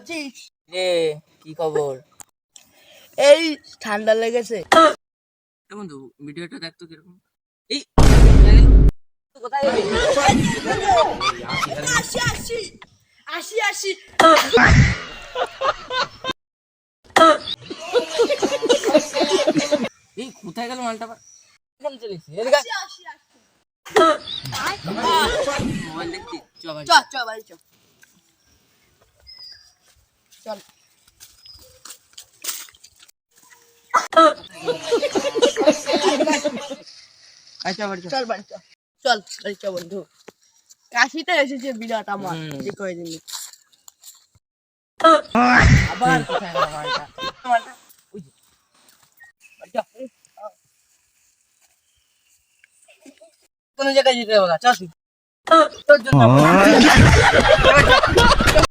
আছিস? রে কি খবর? এই ঠান্ডা লেগেছে। বন্ধু ভিডিওটা দেখতো কিরকম? এই কোথায় যাবি? আসি আসি আসি আসি। এই কোথায় গেল মালটা? এখানে চলে এসেছি। এদিকে আয়। আসি আসি। মোবাইল দেখছি। চ বাড়ি। চ চ বাড়ি চ। চল। আচ্ছা বাড়ি চ। চল বাড়ি চ। চল বাড়ি চ বন্ধু। কাশিতে এসেছে বিরাট আমার। হুম। ঠিক হয়ে দিলি। আবার কোথায় গেল মালটা? মালটা ওই যে। বাড়ি চ। কোনো জায়গায় যেতে হবে না। চল তুই। তোর জন্য